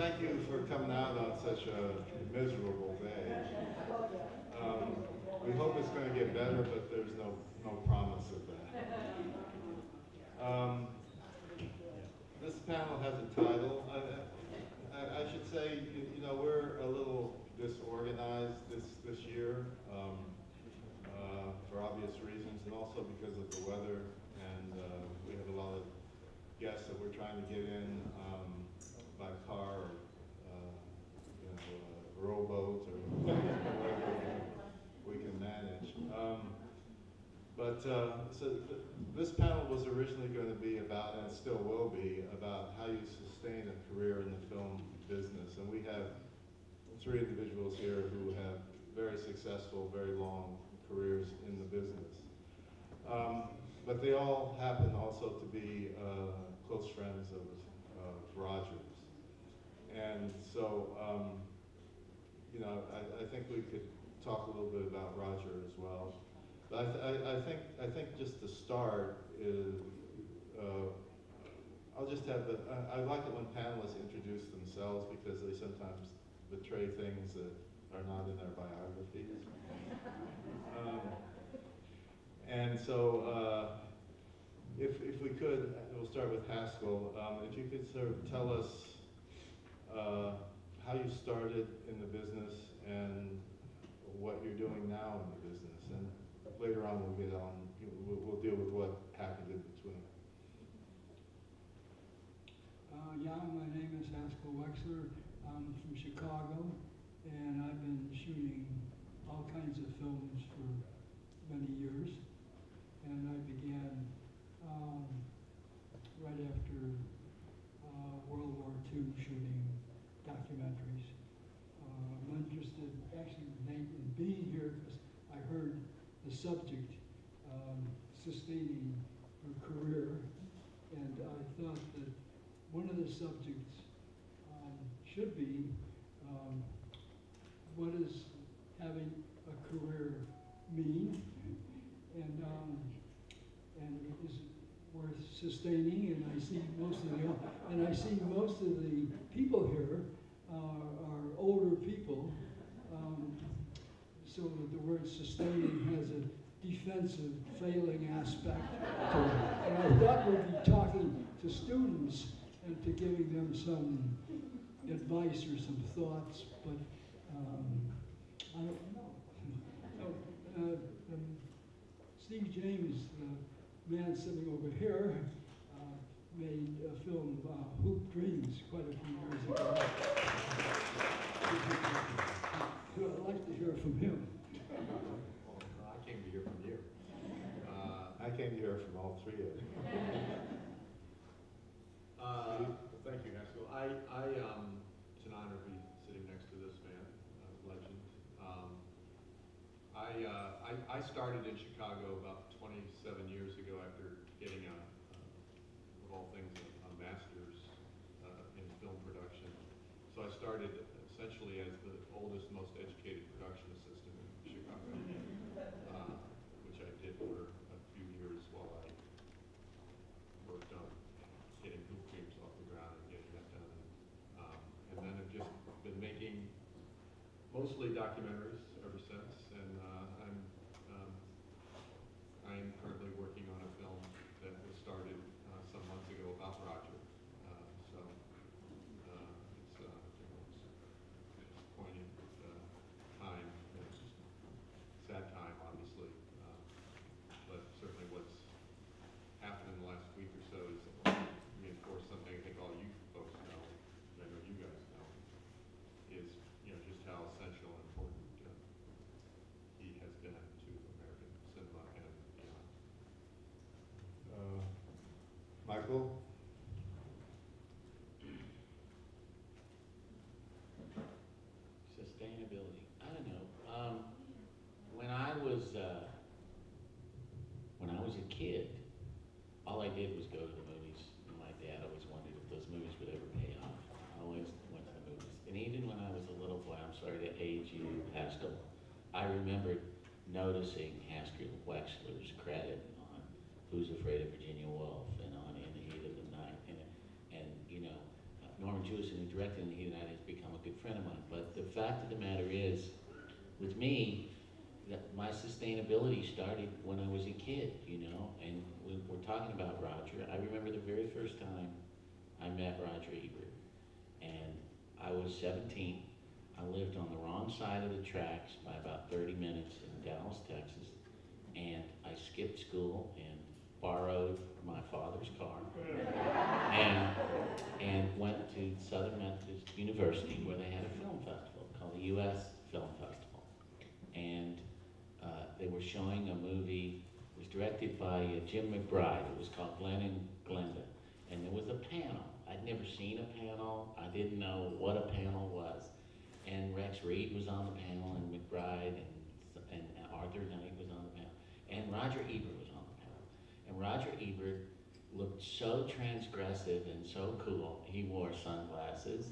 thank you for coming out on such a miserable day. We hope it's going to get better, but there's no promise of that. This panel has a title. I should say, you know, we're a little disorganized this year for obvious reasons, and also because of the weather, and we have a lot of guests that we're trying to get in by car or you know, rowboat or whatever we can manage. So this panel was originally going to be about, and it still will be, about how you sustain a career in the film business. And we have 3 individuals here who have very successful, very long careers in the business. But they all happen also to be close friends of Roger's. And so, you know, I think we could talk a little bit about Roger as well. But I think just to start is, I'll just have I like it when panelists introduce themselves because they sometimes betray things that are not in their biographies. And so, if we could, we'll start with Haskell. If you could sort of tell us how you started in the business and what you're doing now in the business, and later on we'll get on. We'll deal with what happened in between. Yeah, my name is Haskell Wexler. I'm from Chicago, and I've been shooting all kinds of films for many years. And I began right after World War II shooting documentaries. I'm interested actually in being here because I heard the subject, sustaining your career, and I thought that one of the subjects should be what does having a career mean, and is it worth sustaining? And I see most of the people here are older people, so that the word sustaining has a defensive, failing aspect to it. And I thought we'd be talking to students and to giving them some advice or some thoughts, but I don't know. Steve James, the man sitting over here, made a film, Hoop Dreams, quite a few years ago. I'd like to hear from him. Well, I came to hear from you. I came to hear from all 3 of you. Thank you, Haskell. It's an honor to be sitting next to this man, legend. I started in Chicago about 27 years ago after getting of all things, a master's in film production. So I started essentially as the oldest, most educated production assistant in Chicago, which I did for a few years while I worked on getting Hoop Dreams off the ground and getting that done. And then I've just been making mostly documentaries ever since, and I'm currently working on a film that was started some months ago about Roger. It's a poignant time, it's a sad time, obviously, but certainly what's happened in the last week or so is reinforced something I think all you folks know, and I know you guys know, is just how essential and important he has been to American cinema and beyond. Michael? Sustainability. I don't know. When I was a kid, all I did was go to the movies. And my dad always wondered if those movies would ever pay off. I always went to the movies. And even when I was a little boy, I'm sorry to age you, Haskell, I remembered noticing Haskell Wexler's credit on Who's Afraid of Virginia Woolf and on In the Heat of the Night. And Norman Jewison, who directed it, and he and I have become a good friend of mine. But the fact of the matter is, with me, that my sustainability started when I was a kid, you know, and we're talking about Roger. I remember the very first time I met Roger Ebert, and I was 17. I lived on the wrong side of the tracks by about 30 minutes in Dallas, Texas, and I skipped school and borrowed my father's car and went to Southern Methodist University, where they had a film festival called the U.S. Film Festival. And they were showing a movie. It was directed by Jim McBride. It was called Glenn and Glenda. And there was a panel. I'd never seen a panel. I didn't know what a panel was. And Rex Reed was on the panel, and McBride, and Arthur Knight was on the panel. And Roger Ebert was on the panel. And Roger Ebert looked so transgressive and so cool. He wore sunglasses,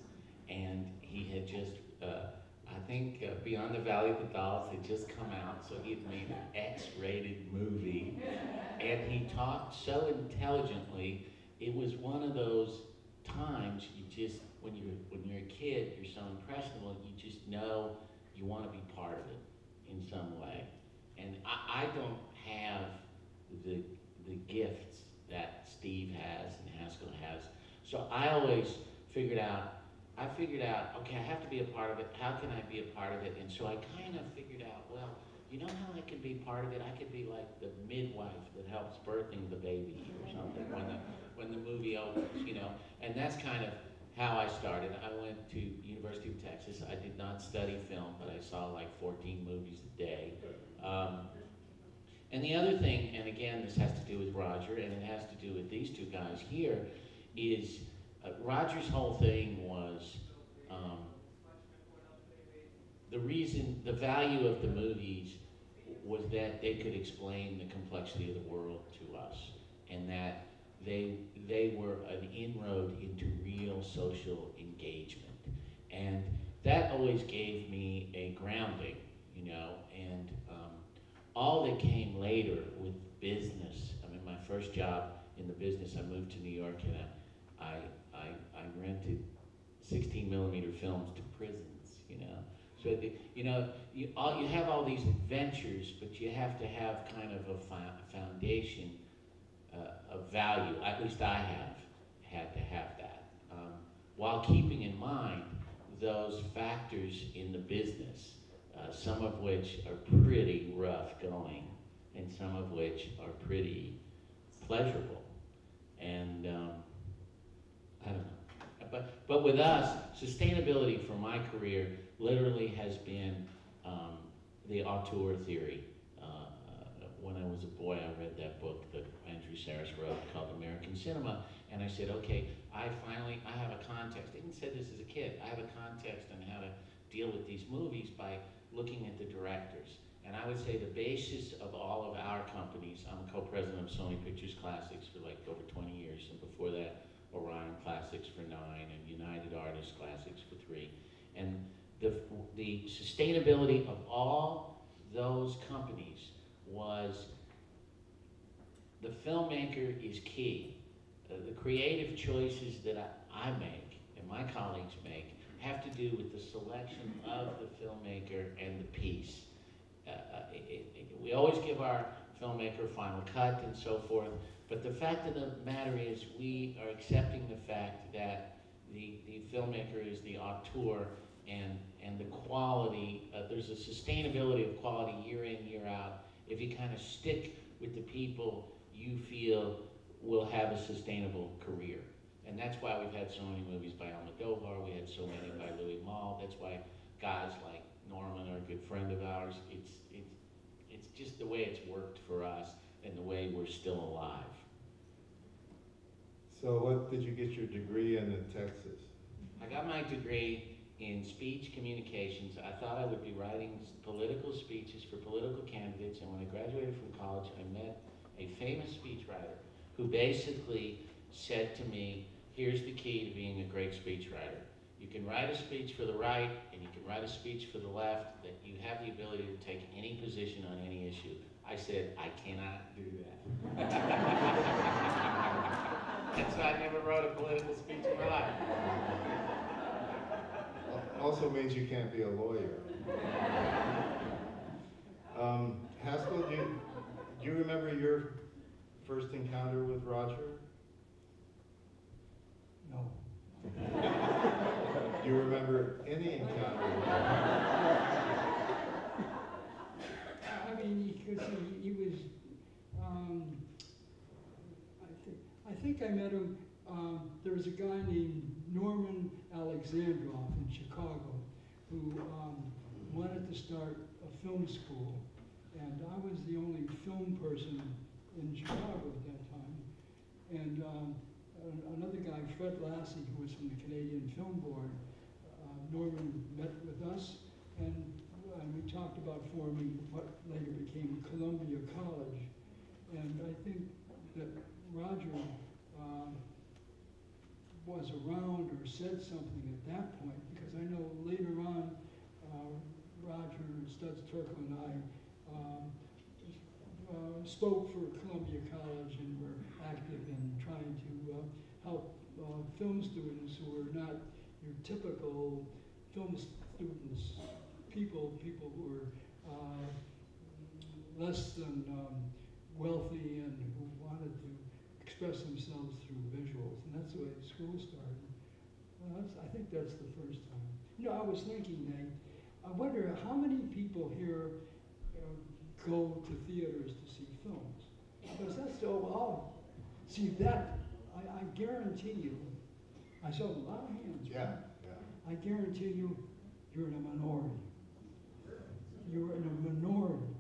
and he had just, I think Beyond the Valley of the Dolls had just come out, so he had made an X-rated movie, and he talked so intelligently. It was one of those times you just, when you're a kid, you're so impressionable, you just know you want to be part of it in some way. And I don't have the gifts that Steve has and Haskell has, so I always figured out, okay, I have to be a part of it. How can I be a part of it? And so I kind of figured out, well, you know how I could be part of it? I could be like the midwife that helps birthing the baby or something when the movie opens, you know. And that's kind of how I started. I went to University of Texas. I did not study film, but I saw like 14 movies a day. And the other thing, and again, this has to do with Roger, and it has to do with these two guys here, is Roger's whole thing was the value of the movies was that they could explain the complexity of the world to us, and that they were an inroad into real social engagement. And that always gave me a grounding, you know, and all that came later with business. I mean, my first job in the business, I moved to New York, and I rented 16 millimeter films to prisons, you know. So, you have all these adventures, but you have to have kind of a foundation of value. At least I have had to have that, while keeping in mind those factors in the business, some of which are pretty rough going, and some of which are pretty pleasurable. And I don't know. But with us, sustainability for my career literally has been the auteur theory. When I was a boy, I read that book that Andrew Sarris wrote called American Cinema, and I said, okay, I have a context. I even said this as a kid. I have a context on how to deal with these movies by looking at the directors. And I would say the basis of all of our companies, I'm a co-president of Sony Pictures Classics for like over 20 years, and before that, Orion Classics for 9, and United Artists Classics for 3. And the sustainability of all those companies was the filmmaker is key. The creative choices that I make and my colleagues make have to do with the selection of the filmmaker and the piece. We always give our filmmaker a final cut and so forth, but the fact of the matter is we are accepting the fact that the filmmaker is the auteur, and the quality, there's a sustainability of quality year in, year out. If you kind of stick with the people you feel will have a sustainable career. And that's why we've had so many movies by Almodovar, we had so many by Louis Malle. That's why guys like Norman are a good friend of ours. It's just the way it's worked for us and the way we're still alive. So what did you get your degree in Texas? I got my degree in speech communications. I thought I would be writing political speeches for political candidates, and when I graduated from college, I met a famous speechwriter who basically said to me, here's the key to being a great speechwriter. You can write a speech for the right, and you can write a speech for the left, that you have the ability to take any position on any issue. I said, I cannot do that. And so I never wrote a political speech in my life. also means you can't be a lawyer. Haskell, do you remember your first encounter with Roger? No. Do you remember any encounter with him? I mean, he was, I think I met him, there was a guy named Norman Alexandrov in Chicago who wanted to start a film school, and I was the only film person in Chicago at that time. And another guy, Fred Lassie, who was from the Canadian Film Board, Norman met with us, and we talked about forming what later became Columbia College. And I think that Roger was around or said something at that point, because I know later on, Roger and Studs Terkel and I spoke for Columbia College and were active in trying to help film students who were not your typical film students, people who were less than wealthy and who wanted to express themselves through visuals, and that's the way the school started. I think that's the first time. You know, I was thinking, Nate, I wonder how many people here go to theaters to see films? Because that's so, see that, I guarantee you, I saw a lot of hands. Yeah, right? yeah. I guarantee you, you're in a minority. You're in a minority.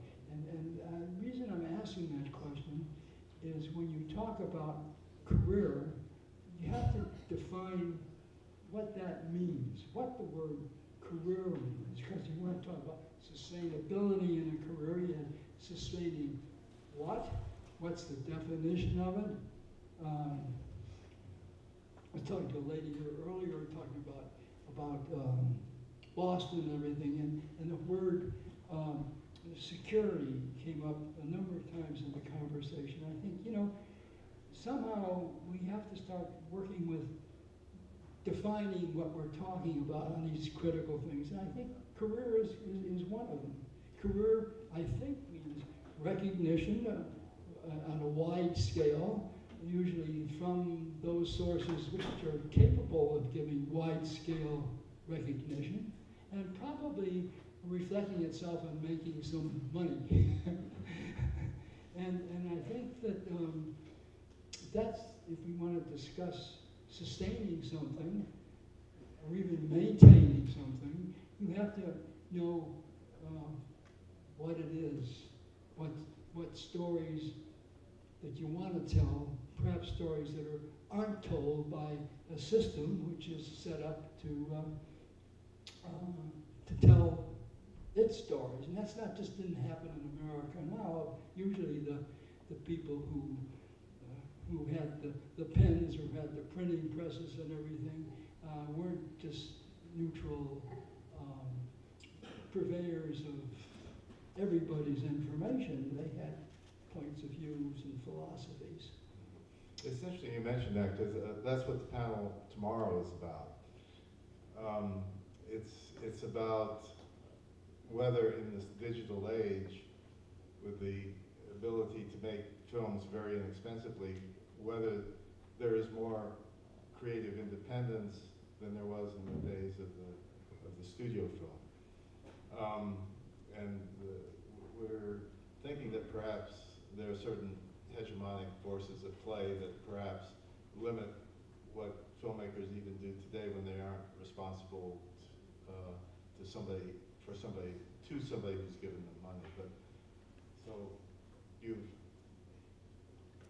And the reason I'm asking that question is when you talk about career, you have to define what that means, what the word career means, because you want to talk about sustainability in a career, and sustaining what? What's the definition of it? I was talking to a lady here earlier, talking about Boston and everything, and the word security came up a number of times in the conversation. I think, you know, somehow we have to start working with defining what we're talking about on these critical things. And I think career is one of them. Career, I think, means recognition on a wide scale, usually from those sources which are capable of giving wide-scale recognition, and probably reflecting itself on making some money. and I think that that's, if we want to discuss sustaining something, or even maintaining something, you have to know what it is, what stories that you want to tell, perhaps stories that aren't told by a system which is set up to tell its stories. And that's not just didn't happen in America now. Usually the people who had the pens or had the printing presses and everything weren't just neutral purveyors of everybody's information. They had points of views and philosophies. It's interesting you mentioned that, because that's what the panel tomorrow is about. It's about whether in this digital age, with the ability to make films very inexpensively, whether there is more creative independence than there was in the days of the studio film. We're thinking that perhaps there are certain hegemonic forces at play that perhaps limit what filmmakers even do today when they aren't responsible to somebody who's given them money. But so you've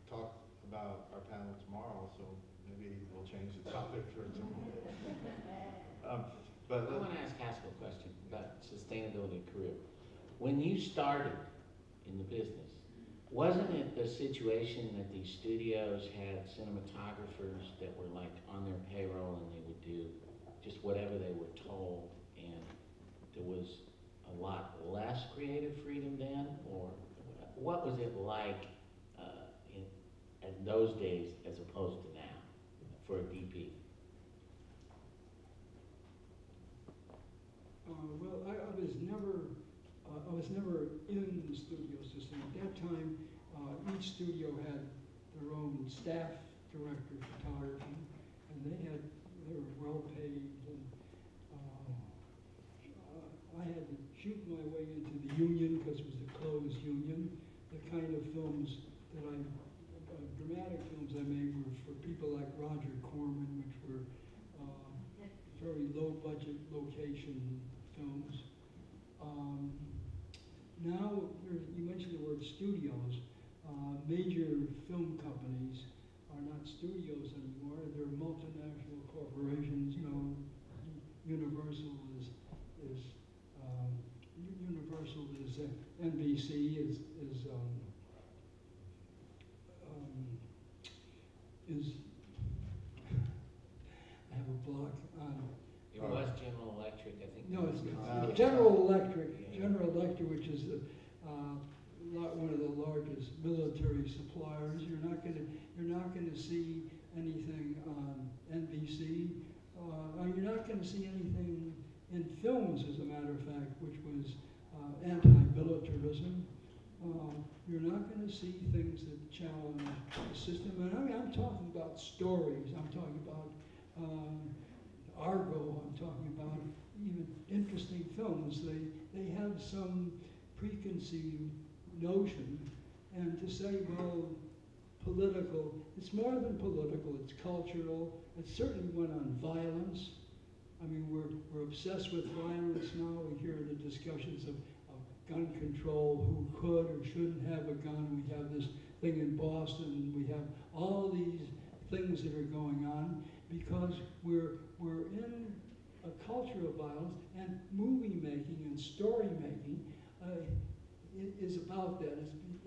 talked about our panel tomorrow, so maybe we'll change the topic for tomorrow. But I want to ask Haskell a question about sustainability of career. When you started in the business, wasn't it the situation that these studios had cinematographers that were like on their payroll and they would do just whatever they were told, and there was a lot less creative freedom then? Or what was it like in those days as opposed to now for a DP? was never in the studio system. At that time, each studio had their own staff director of photography, and they were well paid. And I had to shoot my way into the union because it was a closed union. The kind of films that dramatic films I made were for people like Roger Corman, which were very low budget location films. Now, you mentioned the word studios. Major film companies are not studios anymore. They're multinational corporations. You know, Universal is NBC is I have a block on. It was General Electric, I think. No, it's General Electric. General Electric, which is one of the largest military suppliers. You're not going to see anything on NBC. You're not going to see anything in films, as a matter of fact, which was anti-militarism. You're not going to see things that challenge the system. And I mean, I'm talking about stories. I'm talking about Argo. I'm talking about even interesting films. They have some preconceived notion, and to say, well, political, it's more than political, it's cultural. It's certainly one on violence. I mean, we're obsessed with violence now. We hear the discussions of gun control, who could or shouldn't have a gun. We have this thing in Boston. We have all these things that are going on because we're in a culture of violence, and movie making and story making is about that.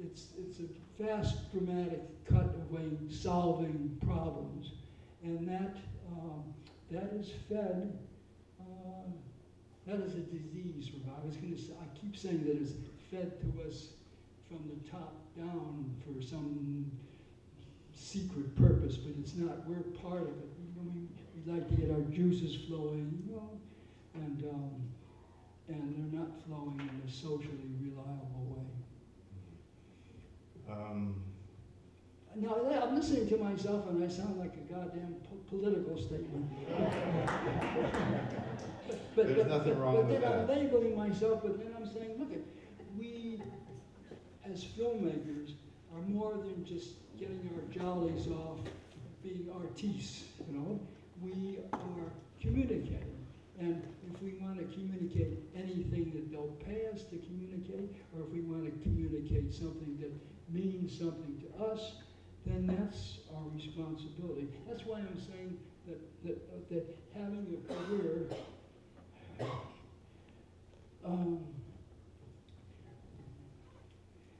It's a fast, dramatic cutaway solving problems, and that is fed. That is a disease. I keep saying that it's fed to us from the top down for some secret purpose, but it's not. We're part of it. We like to get our juices flowing, you know, and they're not flowing in a socially reliable way. Now, I'm listening to myself, and I sound like a goddamn political statement. There's nothing wrong with that. I'm labeling myself, but then I'm saying, look, we as filmmakers are more than just getting our jollies off being artistes, you know. We are communicating. And if we want to communicate anything that they'll pay us to communicate, or if we want to communicate something that means something to us, then that's our responsibility. That's why I'm saying that having a career,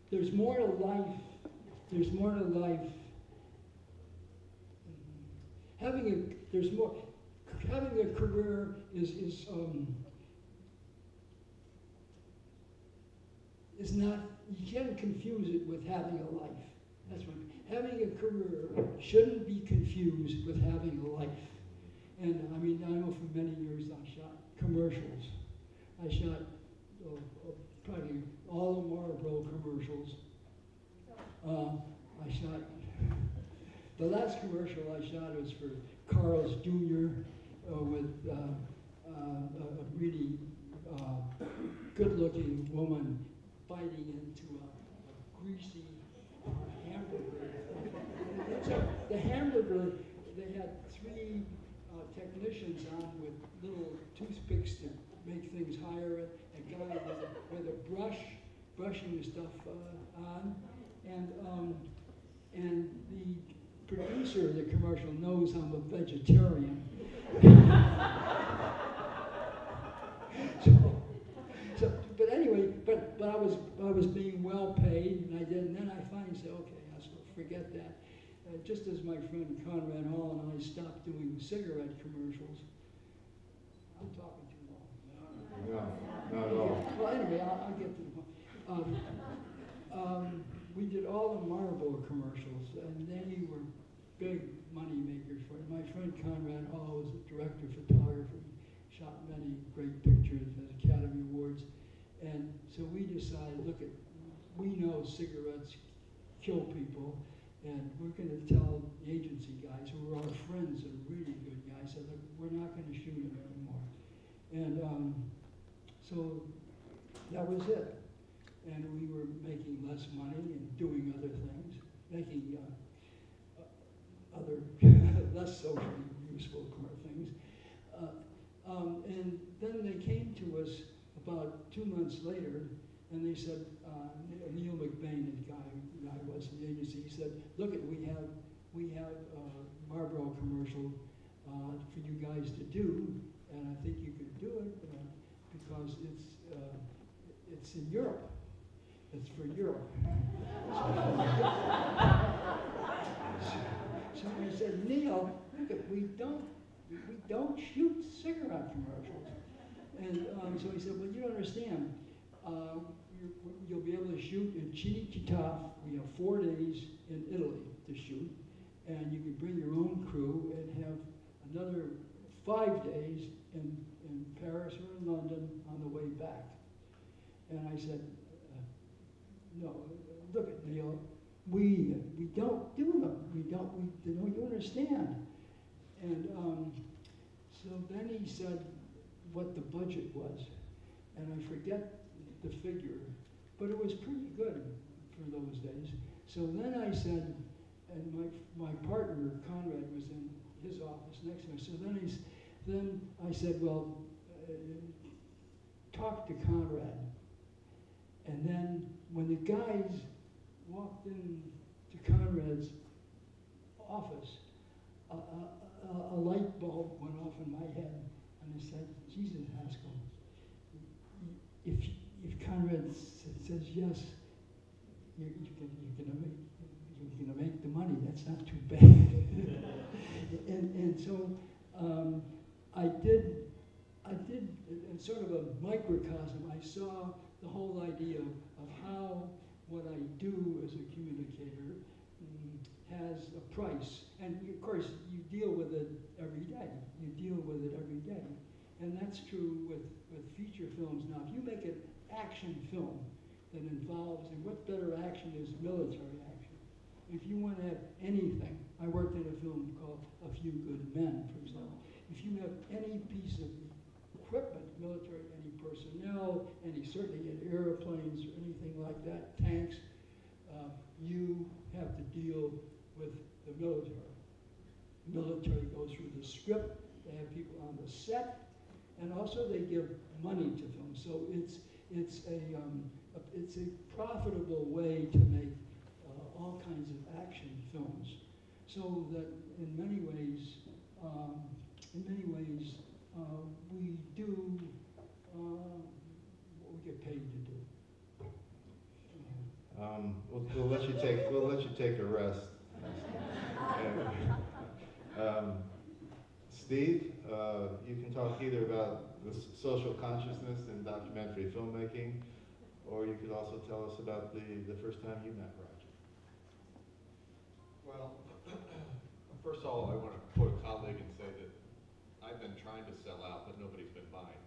there's more to life. There's more to life. Having a career is not. You can't confuse it with having a life. That's what. Having a career shouldn't be confused with having a life. And I mean, I know for many years I shot commercials. I shot probably all the Marlboro commercials. I shot, the last commercial I shot was for Carl's Jr. With a really good-looking woman biting into a greasy hamburger. The hamburger, they had 3 technicians on with little toothpicks to make things higher, a guy with a brush, brushing the stuff on, and the producer of the commercial knows I'm a vegetarian. But anyway, but I was being well paid, and I did. And then I finally said, okay, Haskell, forget that. Just as my friend Conrad Hall and I stopped doing cigarette commercials. I'm talking too long. No, not at all. Well, anyway, I'll get to the point. We did all the Marlboro commercials, and they were big money makers for it. My friend Conrad Hall was a director of photography, shot many great pictures, has Academy Awards, And so we decided, look, we know cigarettes kill people, and we're going to tell the agency guys who are our friends and really good guys, that look, we're not going to shoot them anymore. And so that was it. And we were making less money and doing other things, making other less socially useful things. And then they came to us about 2 months later, and they said, Neil McBain, the guy was in the agency, he said, look, we have a Marlboro commercial for you guys to do, and I think you could do it because it's in Europe. It's for Europe. So I said, Neil, look, we don't shoot cigarette commercials. And so he said, well, you don't understand. You'll be able to shoot in Cinecittà. We have 4 days in Italy to shoot, and you can bring your own crew and have another 5 days in Paris or in London on the way back. And I said, no, look at Neil, we don't do them. We don't you understand? And so then he said what the budget was, and I forget the figure, but it was pretty good for those days. So then I said, and my partner Conrad was in his office next to me. So then I said, well, talk to Conrad. And then when the guys walked in to Conrad's office, a light bulb went off in my head, and I said, Jesus, Haskell, if Conrad says yes, you're gonna make the money. That's not too bad. and so I did in sort of a microcosm. I saw the whole idea of how what I do as a communicator has a price. And of course, you deal with it every day. And that's true with feature films now. If you make an action film that involves, and what better action is military action? If you want to have anything, I worked in a film called A Few Good Men, for example. If you have any piece of equipment, military, any personnel, certainly in airplanes or anything like that, tanks, you have to deal with the military. The military goes through the script, they have people on the set, and also they give money to film. So it's a profitable way to make all kinds of action films. So that in many ways, we do what we get paid to do. We'll let you take a rest. Steve, you can talk either about the social consciousness in documentary filmmaking, or you could also tell us about the first time you met Roger. Well, first of all, I want to quote a colleague and say that I've been trying to sell out, but nobody's been buying.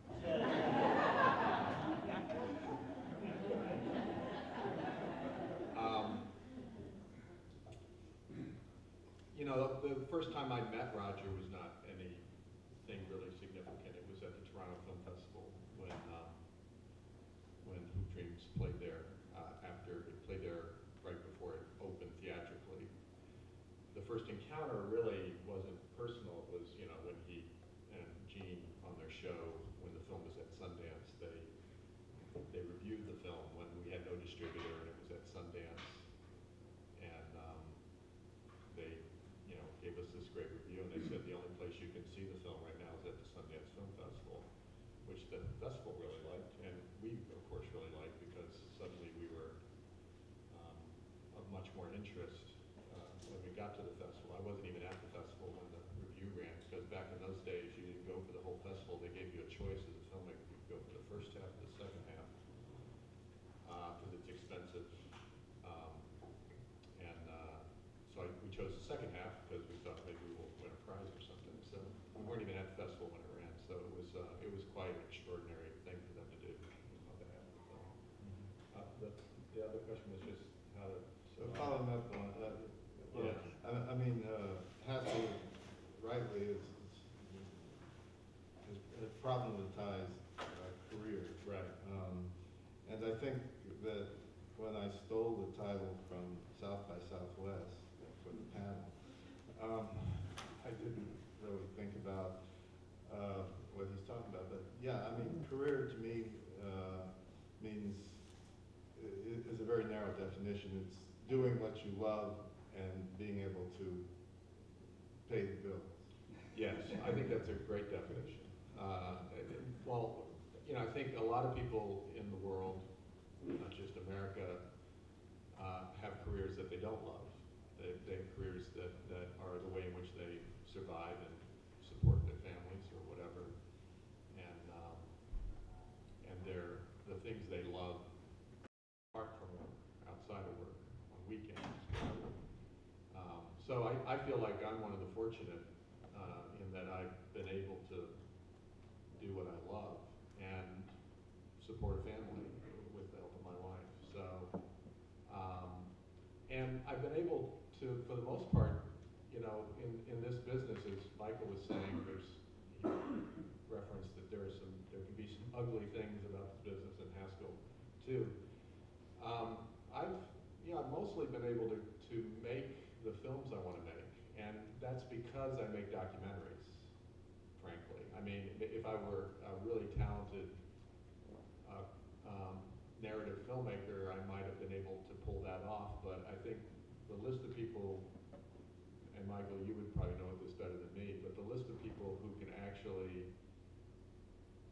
You know, the first time I met Roger was not anything really significant. It was at the Toronto Film Festival when Hoop Dreams played there. After it played there right before it opened theatrically. The first encounter really wasn't personal. It was, you know, when he and Gene on their show, when the film was at Sundance, they reviewed the film when we had no distributor and it was at Sundance, and they, you know, gave us this great review, and they said the only place you can see the film right now is at the Sundance Film Festival, which the festival really liked, and we of course really liked, because suddenly we were of much more interest when we got to the festival. I wasn't even at the festival when the review ran, because back in those days you didn't go for the whole festival, they gave you a following up on that. Well, Yeah. I mean, Haskell rightly is problematized career. Right. And I think that when I stole the title from South by Southwest for the panel, I didn't really think about what he's talking about. But yeah, I mean, career to me means is a very narrow definition. It's doing what you love and being able to pay the bills. Yes, I think that's a great definition. Well, you know, I think a lot of people in the world, not just America, have careers that they don't love. They have careers that are the way in which they survive and support their families or whatever, and they're the things they love apart from work, outside of work, on weekends, whatever. So I feel like I'm one of the fortunate in that I've been able to do what I love and support a family with the help of my wife. So, and I've been able to, for the most part, you know, in this business, as Michael was saying, he referenced that there can be some ugly things about this business in Haskell too. I've mostly been able to make the films I want to make, and that's because I make documentaries, frankly. I mean, if I were a really talented narrative filmmaker, I might have been able to pull that off, but I think the list of people, and Michael, you would probably know this better than me, but the list of people who can actually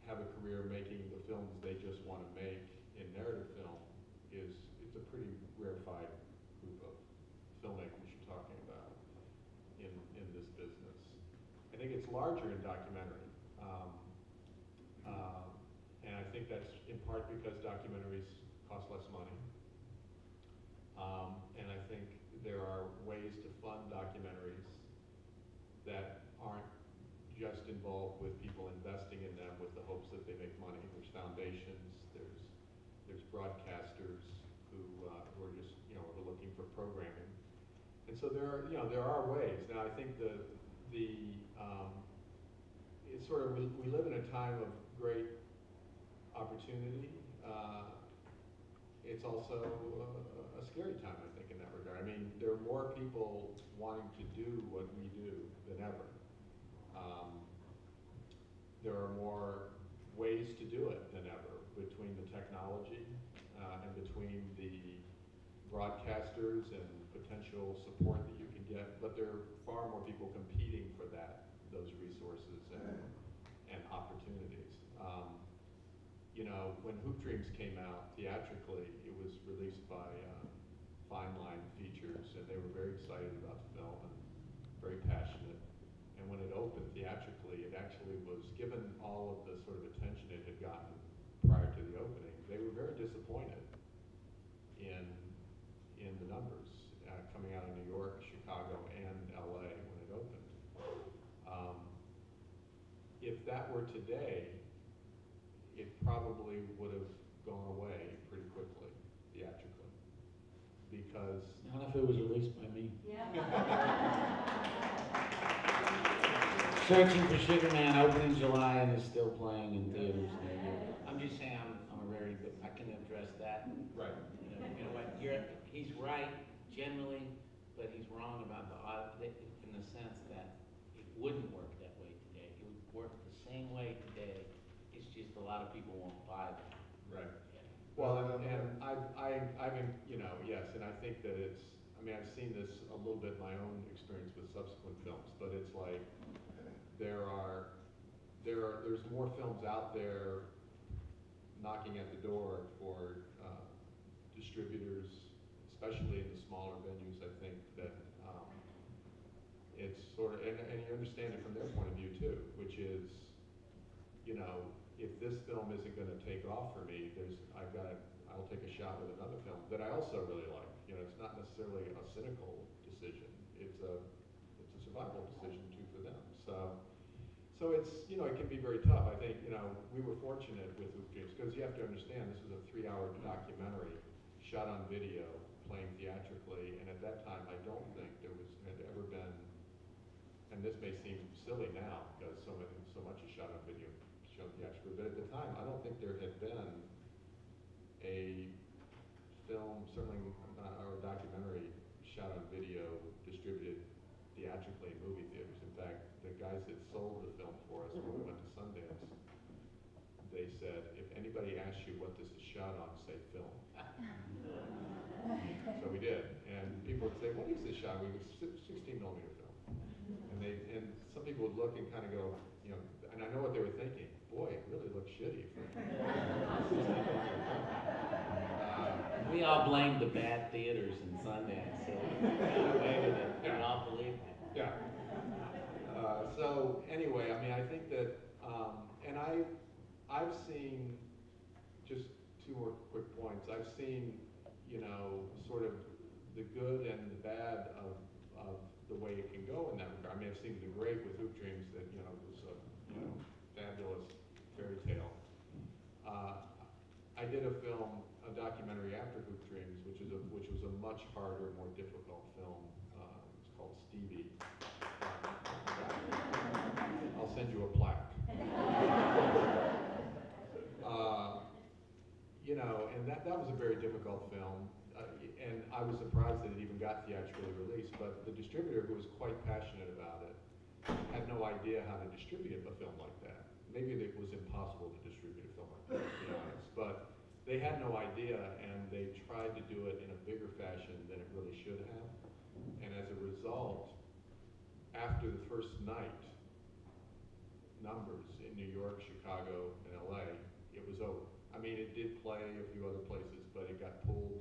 have a career making the films they just want to make in narrative film it's a pretty rarefied group of filmmakers you're talking about in this business. I think it's larger in documentary. And I think that's in part because documentaries cost less money. And I think there are ways to fund documentaries that aren't just involved with people investing in them with the hopes that they make money. There's foundations, there's broadcasters who are just, you know, are looking for programming. And so there are ways. Now I think it's sort of, we live in a time of great opportunity. It's also a scary time, I think, in that regard. I mean, there are more people wanting to do what we do than ever. There are more ways to do it than ever between the technology and between the broadcasters and potential support that you can get, but there are far more people competing for those resources and opportunities. You know, when Hoop Dreams came out theatrically, it was released by Fine Line Features, and they were very excited about the film and very passionate. And when it opened theatrically, it actually was, given all of the sort of attention it had gotten prior to the opening, they were very disappointed in the numbers coming out of New York, Chicago, and LA when it opened. If that were today, it probably would have gone away pretty quickly, theatrically, because... Not if it was released by me. Yeah. Searching for Sugar Man opened in July and is still playing in theaters. I'm just saying I'm a rarity, but I can address that. Right. You know what? He's right generally, but he's wrong about in the sense that it wouldn't work that way today. It would work the same way today. It's just a lot of people won't buy that. Right. Well, and I've been, you know, yes, and I think that it's, I mean, I've seen this a little bit in my own experience with subsequent films, but it's like there's more films out there knocking at the door for distributors, especially in the smaller venues. I think that it's sort of, and you understand it from their point of view too, which is, you know, if this film isn't going to take off for me, I'll take a shot with another film that I also really like. You know, it's not necessarily a cynical decision. It's a survival decision too for them. So it's, you know, it can be very tough. I think, you know, we were fortunate with Hoop Dreams because you have to understand this is a 3-hour documentary shot on video playing theatrically, and at that time, I don't think there had ever been, and this may seem silly now, because so much is shot on video, shown theatrically, but at the time, I don't think there had been a film, certainly, or a documentary shot on video, distributed theatrically in movie theaters. In fact, the guys that sold the film for us when we went to Sundance, they said, if anybody asks you what this is shot on, say film. So we did, and people would say, what is this shot? We was 16 millimeter film. And some people would look and kind of go, you know, and I know what they were thinking, boy, it really looks shitty. We all blamed the bad theaters in Sundance, so we got away with it. We all believed it. Yeah. So anyway, I mean, I think that, and I've seen, just two more quick points. I've seen, you know, sort of the good and the bad of the way it can go in that regard. I mean, I've seen the great with Hoop Dreams that, you know, was a, you know, fabulous fairy tale. I did a film, a documentary after Hoop Dreams, which was a much harder, more difficult film. It's called Stevie. I'll send you a plaque. You know, and that was a very difficult film, and I was surprised that it even got theatrically released, but the distributor, who was quite passionate about it, had no idea how to distribute a film like that. Maybe it was impossible to distribute a film like that, to be honest, but they had no idea, and they tried to do it in a bigger fashion than it really should have, and as a result, after the first night, numbers in New York, Chicago, and LA, it was over. I mean, it did play a few other places, but it got pulled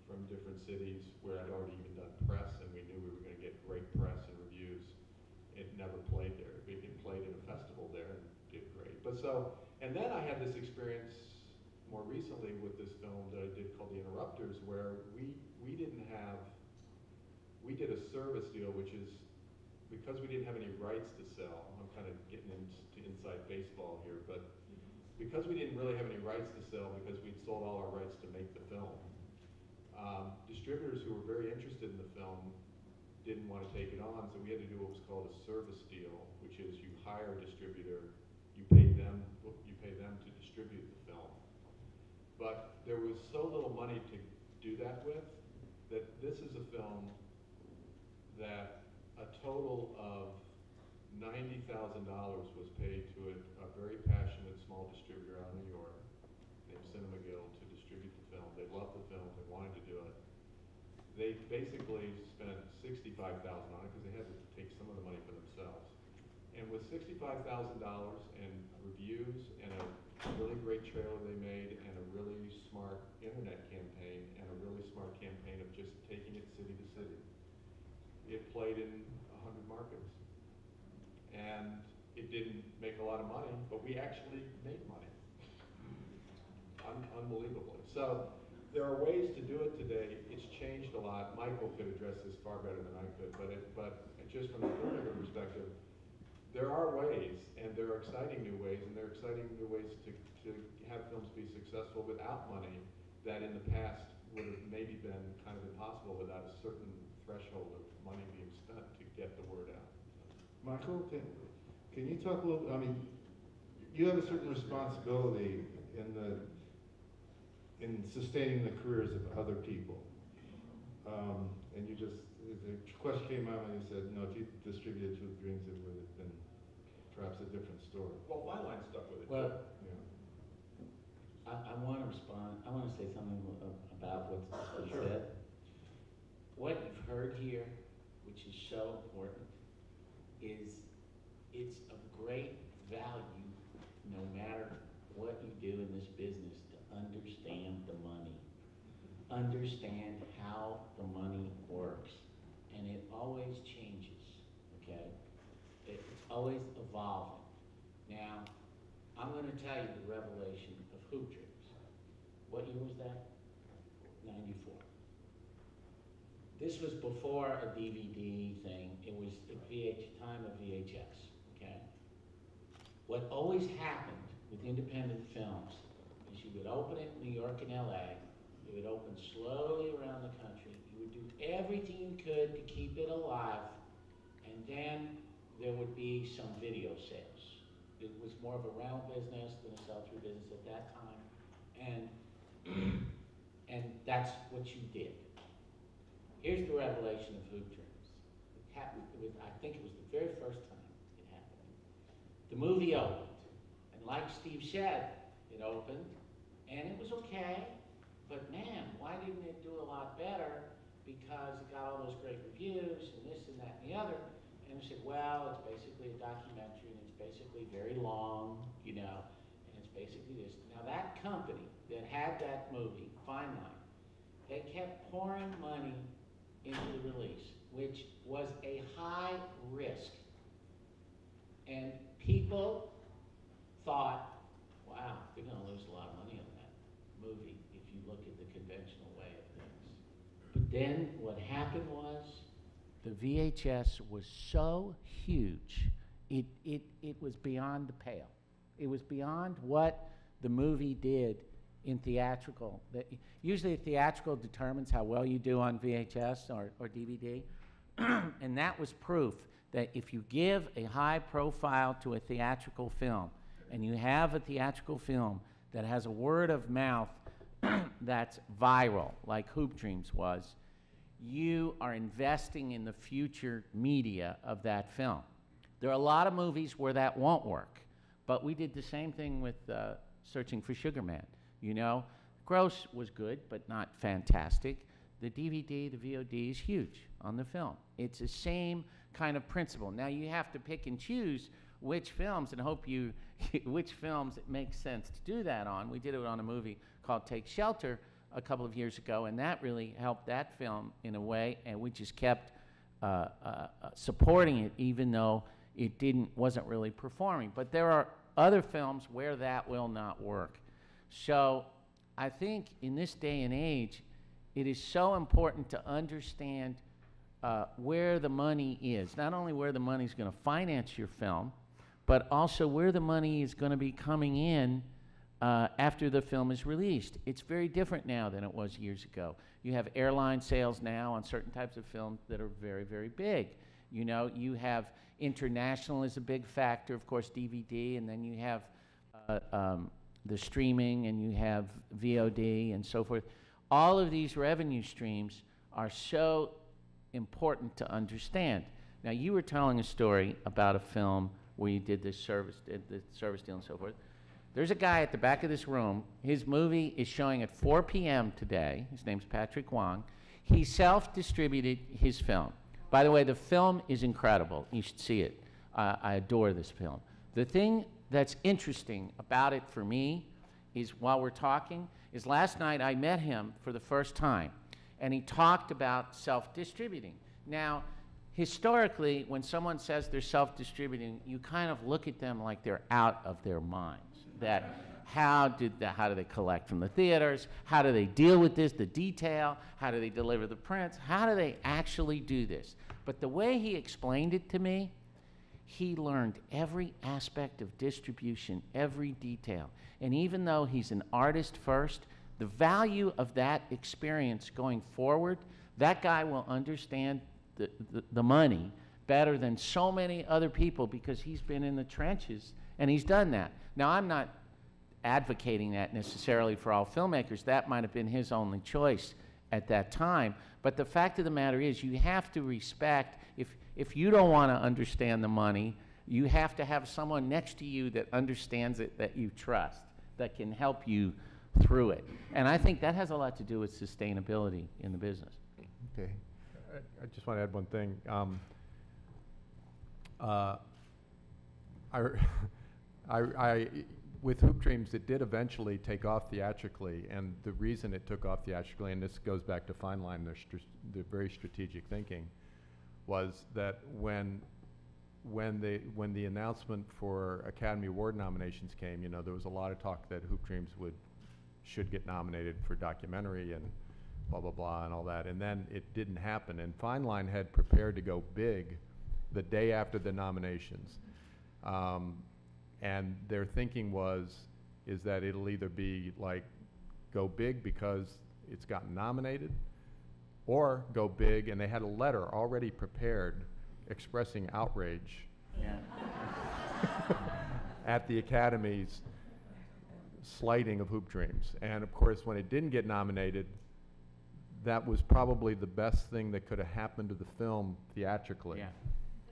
from different cities where I'd already even done press, and we knew we were going to get great press and reviews. It never played there. It played at a festival there and did great. But so, and then I had this experience more recently with this film that I did called The Interrupters, where we did a service deal, which is, because we didn't have any rights to sell, I'm kind of getting into inside baseball here, but because we didn't really have any rights to sell, because we'd sold all our rights to make the film, distributors who were very interested in the film didn't want to take it on, so we had to do what was called a service deal, which is you hire a distributor, you pay them to distribute the film. But there was so little money to do that with, that this is a film that a total of $90,000 was paid to a very passionate small distributor out of New York named Cinema Guild to distribute the film. They loved the film, they wanted to do it. They basically spent $65,000 on it because they had to take some of the money for themselves. And with $65,000 and reviews and a really great trailer they made and a really smart internet campaign and a really smart campaign of just taking it city to city, it played in 100 markets. And it didn't make a lot of money, but we actually made money. Unbelievably. So there are ways to do it today. It's changed a lot. Michael could address this far better than I could, but just from a filmmaker perspective, there are ways, and there are exciting new ways, and there are exciting new ways to have films be successful without money that in the past would have maybe been kind of impossible without a certain threshold of money being spent to get the word out. Michael, can you talk a little, I mean, you have a certain responsibility in sustaining the careers of other people. And you just, the question came out when you said, no, if you distributed Hoop Dreams, it would have been perhaps a different story. Well, Byline stuck with it. Well, Yeah. I want to respond. I want to say something about what's been Sure. said. What you've heard here, which is so important, is it's of great value, no matter what you do in this business, to understand the money, understand how the money works, and it always changes. Okay, it's always evolving. Now, I'm going to tell you the revelation of Hoop Dreams. What year was that? 94. This was before a DVD thing. It was a time of VHS, okay? What always happened with independent films is you would open it in New York and LA, it It would open slowly around the country. You would do everything you could to keep it alive, and then there would be some video sales. It was more of a rental business than a sell-through business at that time, and that's what you did. Here's the revelation of Hoop Dreams. It happened, I think it was the very first time it happened. The movie opened, and like Steve said, it opened, and it was okay, but man, why didn't it do a lot better? Because it got all those great reviews, and this and that and the other, and we said, well, it's basically a documentary, and it's basically very long, you know, and it's basically this. Now that company that had that movie, Fine Line, they kept pouring money into the release, which was a high risk. And people thought, wow, they're going to lose a lot of money on that movie if you look at the conventional way of things. But then what happened was the VHS was so huge, it was beyond the pale. It was beyond what the movie did in theatrical. Usually theatrical determines how well you do on VHS or DVD, and that was proof that if you give a high profile to a theatrical film, and you have a theatrical film that has a word of mouth that's viral, like Hoop Dreams was, you are investing in the future media of that film. There are a lot of movies where that won't work, but we did the same thing with Searching for Sugar Man. You know, gross was good, but not fantastic. The DVD, the VOD is huge on the film. It's the same kind of principle. Now you have to pick and choose which films and hope you, which films it makes sense to do that on. We did it on a movie called Take Shelter a couple of years ago, and that really helped that film in a way, and we just kept supporting it even though it wasn't really performing. But there are other films where that will not work. So I think in this day and age, it is so important to understand where the money is. Not only where the money is going to finance your film, but also where the money is going to be coming in after the film is released. It's very different now than it was years ago. You have airline sales now on certain types of films that are very, very big. You know, you have international is a big factor, of course, DVD, and then you have the streaming, and you have VOD and so forth. All of these revenue streams are so important to understand. Now, you were telling a story about a film where you did the service deal and so forth. There's a guy at the back of this room. His movie is showing at 4 p.m. today. His name's Patrick Wong. He self-distributed his film. By the way, the film is incredible. You should see it. I adore this film. The thing that's interesting about it for me is, while we're talking, is last night I met him for the first time, and he talked about self-distributing. Now, historically, when someone says they're self-distributing, you kind of look at them like they're out of their minds. That how do they collect from the theaters? How do they deal with this, the detail? How do they deliver the prints? How do they actually do this? But the way he explained it to me, he learned every aspect of distribution, every detail. And even though he's an artist first, the value of that experience going forward, that guy will understand the money better than so many other people, because he's been in the trenches and he's done that. Now, I'm not advocating that necessarily for all filmmakers. That might have been his only choice at that time. But the fact of the matter is, you have to respect, if you don't want to understand the money, you have to have someone next to you that understands it, that you trust, that can help you through it. And I think that has a lot to do with sustainability in the business. Okay. I just want to add one thing. With Hoop Dreams, it did eventually take off theatrically, and the reason it took off theatrically, and this goes back to Fine Line, their very strategic thinking, was that when the announcement for Academy Award nominations came, you know, there was a lot of talk that Hoop Dreams should get nominated for documentary and blah, blah, blah, and all that, and then it didn't happen, and Fine Line had prepared to go big the day after the nominations. And their thinking is that it'll either be like go big because it's gotten nominated, or go big, and they had a letter already prepared expressing outrage at the Academy's slighting of Hoop Dreams. And of course, when it didn't get nominated, that was probably the best thing that could have happened to the film theatrically. Yeah.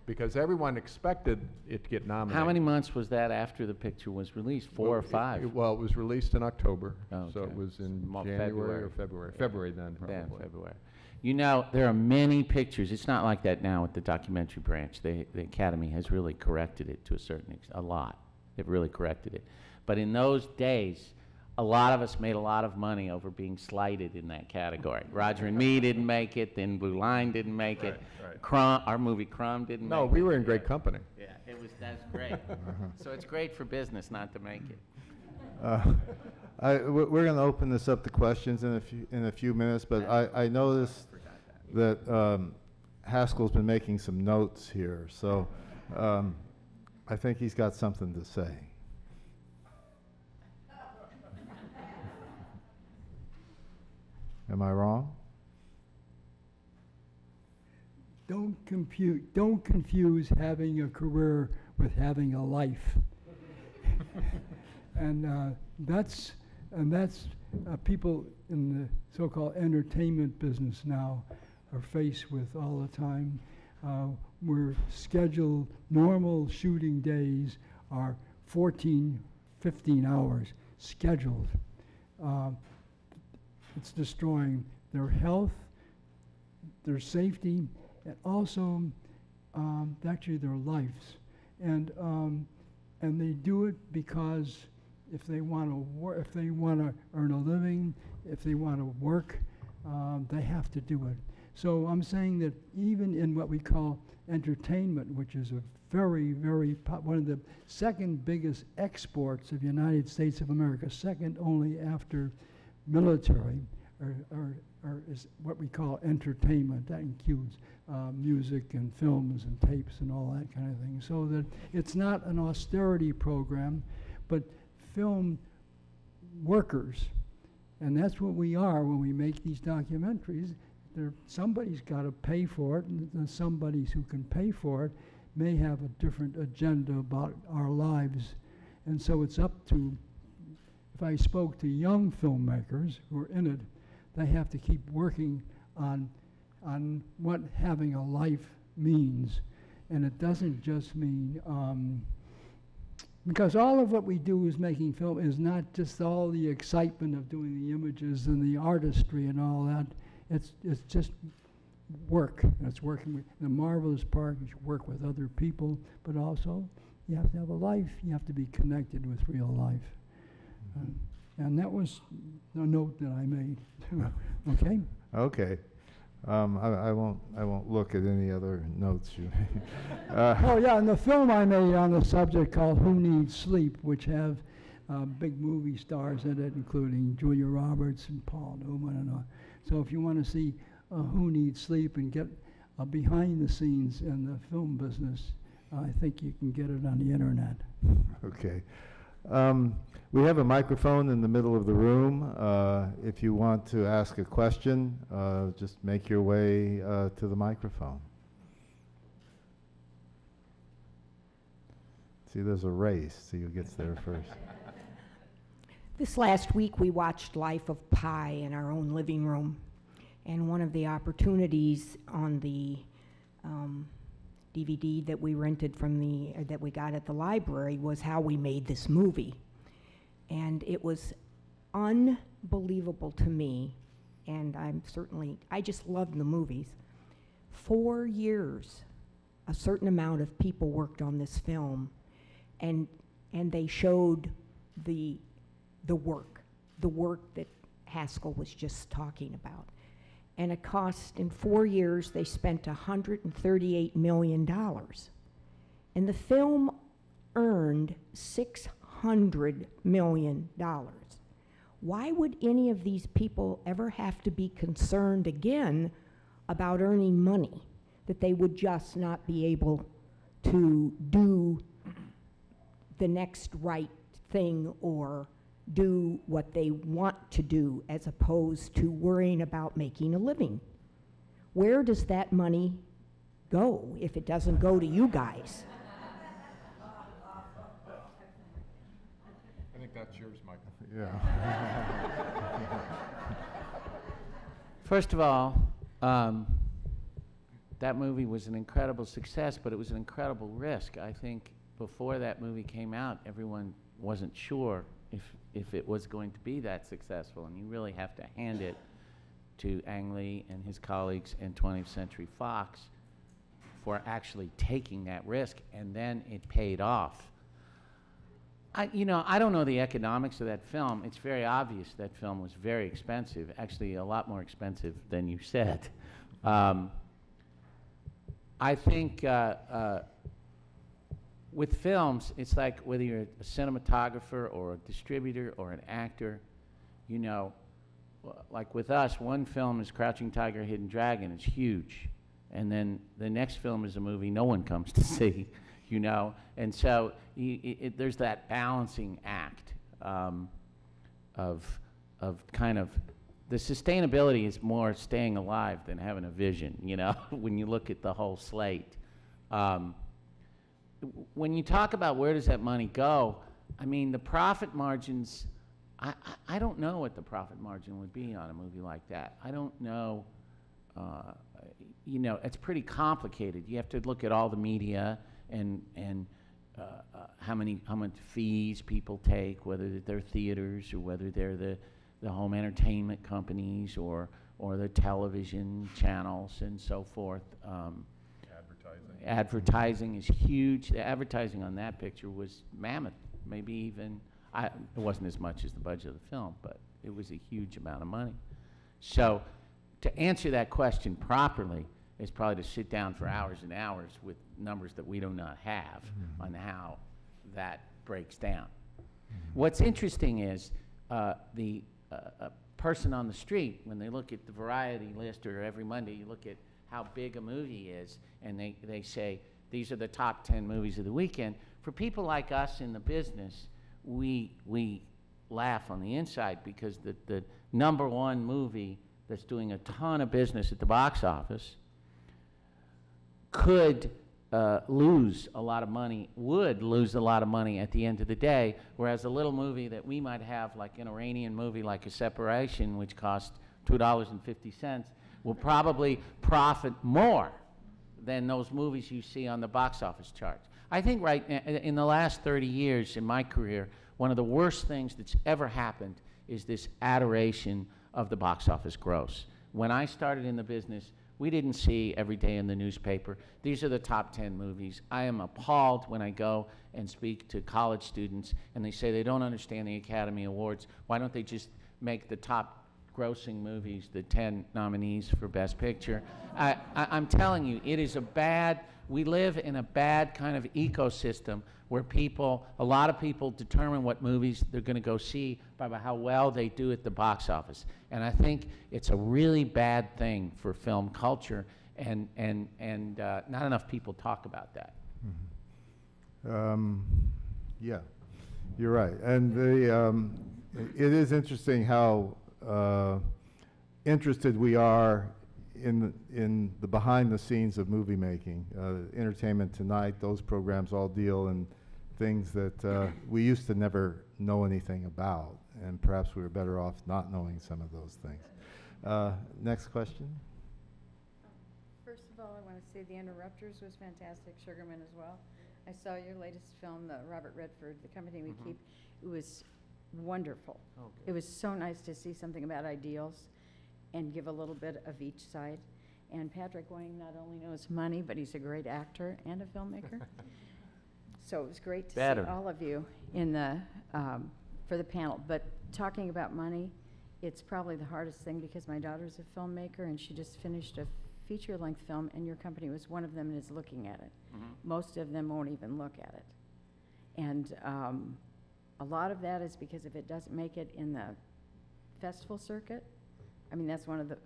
Because everyone expected it to get nominated. How many months was that after the picture was released? 4 or 5? Well, it was released in October, Oh, so it okay. was in Well, January February. or February. February then, probably. Yeah, February. You know, there are many pictures. It's not like that now with the documentary branch. The Academy has really corrected it to a certain extent, a lot. They've really corrected it. But in those days, a lot of us made a lot of money over being slighted in that category. Roger and Me didn't make it, then Blue Line didn't make it. Right. Crumb, our movie Crumb didn't make it. No, we were in great company. Yeah, that's great. So it's great for business not to make it. We're going to open this up to questions in a few minutes, but I noticed that Haskell's been making some notes here, so I think he's got something to say. Am I wrong? Don't confuse having a career with having a life. and that's people in the so-called entertainment business now are faced with all the time. We're scheduled, normal shooting days are 14, 15 hours scheduled. It's destroying their health, their safety, and also actually their lives. And they do it because if they want to if they want to earn a living, if they want to work, they have to do it. So I'm saying that even in what we call entertainment, which is a very, very one of the second biggest exports of the United States of America, second only after military, is what we call entertainment. That includes music and films and tapes and all that kind of thing. So that it's not an austerity program, but film workers. And that's what we are when we make these documentaries. Somebody's got to pay for it, and somebody who can pay for it may have a different agenda about our lives. And so it's up to, if I spoke to young filmmakers who are in it, they have to keep working on what having a life means. And it doesn't just mean, because all of what we do is making film is not just all the excitement of doing the images and the artistry and all that. It's just work. It's working with, the marvelous part is you work with other people, but also you have to have a life. You have to be connected with real life. And that was a note that I made. Okay? Okay. I won't look at any other notes you made. Oh yeah, and the film I made on the subject called Who Needs Sleep, which have big movie stars in it, including Julia Roberts and Paul Newman and all. So if you want to see Who Needs Sleep and get behind the scenes in the film business, I think you can get it on the internet. Okay. We have a microphone in the middle of the room. If you want to ask a question, just make your way to the microphone. See, there's a race. See who gets there first. This last week we watched Life of Pi in our own living room, and one of the opportunities on the DVD that we rented from that we got at the library was how we made this movie. And it was unbelievable to me, and I just loved the movies. 4 years, a certain amount of people worked on this film, and they showed the work that Haskell was just talking about. And it cost, in 4 years, they spent $138 million. And the film earned $600 million. Why would any of these people ever have to be concerned again about earning money, that they would just not be able to do the next right thing or do what they want to do as opposed to worrying about making a living. Where does that money go if it doesn't go to you guys? I think that's yours, Michael. Yeah. First of all, that movie was an incredible success, but it was an incredible risk. I think before that movie came out, everyone wasn't sure if it was going to be that successful, and you really have to hand it to Ang Lee and his colleagues in 20th Century Fox for actually taking that risk, and then it paid off. I don't know the economics of that film. It's very obvious that film was very expensive, actually a lot more expensive than you said. I think with films, it's like whether you're a cinematographer or a distributor or an actor, you know, like with us, one film is Crouching Tiger, Hidden Dragon. It's huge. And then the next film is a movie no one comes to see, you know. And so there's that balancing act of kind of, the sustainability is more staying alive than having a vision, you know, when you look at the whole slate. When you talk about where does that money go, I mean, the profit margins, I don't know what the profit margin would be on a movie like that. I don't know, you know, it's pretty complicated. You have to look at all the media and how much fees people take, whether they're theaters or whether they're the home entertainment companies or the television channels and so forth. Advertising is huge. The advertising on that picture was mammoth. Maybe even, it wasn't as much as the budget of the film, but it was a huge amount of money. So to answer that question properly is probably to sit down for hours and hours with numbers that we do not have on how that breaks down. What's interesting is the person on the street, when they look at the variety list, or every Monday you look at how big a movie is, and they say, these are the top 10 movies of the weekend. For people like us in the business, we laugh on the inside because the number one movie that's doing a ton of business at the box office could lose a lot of money, would lose a lot of money at the end of the day, whereas a little movie that we might have, like an Iranian movie like A Separation, which cost $2.50, will probably profit more than those movies you see on the box office charts. I think right in the last 30 years in my career, one of the worst things that's ever happened is this adoration of the box office gross. When I started in the business, we didn't see every day in the newspaper, these are the top 10 movies. I am appalled when I go and speak to college students and they say they don't understand the Academy Awards. Why don't they just make the top grossing movies, the 10 nominees for Best Picture? I'm telling you, it is we live in a bad kind of ecosystem where a lot of people determine what movies they're going to go see by how well they do at the box office. And I think it's a really bad thing for film culture, and not enough people talk about that. Yeah, you're right. And it is interesting how interested we are in the behind the scenes of movie making. Entertainment Tonight, those programs all deal in things that we used to never know anything about, and perhaps we were better off not knowing some of those things. Next question. First of all, I want to say The Interrupters was fantastic, Sugarman as well. I saw your latest film, the Robert Redford, The Company We Keep. It was wonderful. Okay. It was so nice to see something about ideals and give a little bit of each side. And Patrick Wang not only knows money, but he's a great actor and a filmmaker. So it was great to see all of you in the for the panel. But talking about money, it's probably the hardest thing because my daughter's a filmmaker and she just finished a feature-length film, and your company was one of them and is looking at it. Most of them won't even look at it. And a lot of that is because if it doesn't make it in the festival circuit, I mean, that's one of the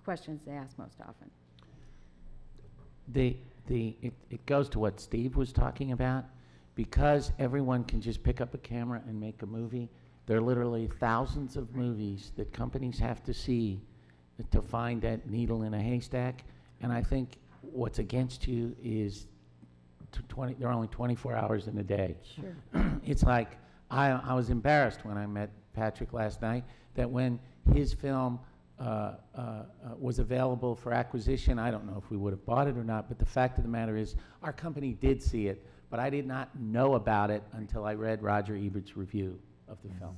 questions they ask most often. It goes to what Steve was talking about. Because everyone can just pick up a camera and make a movie, There are literally thousands of movies that companies have to see to find that needle in a haystack. And I think what's against you is there are only 24 hours in a day. Sure. It's like, I was embarrassed when I met Patrick last night that when his film was available for acquisition, I don't know if we would have bought it or not, but the fact of the matter is our company did see it, but I did not know about it until I read Roger Ebert's review of the film.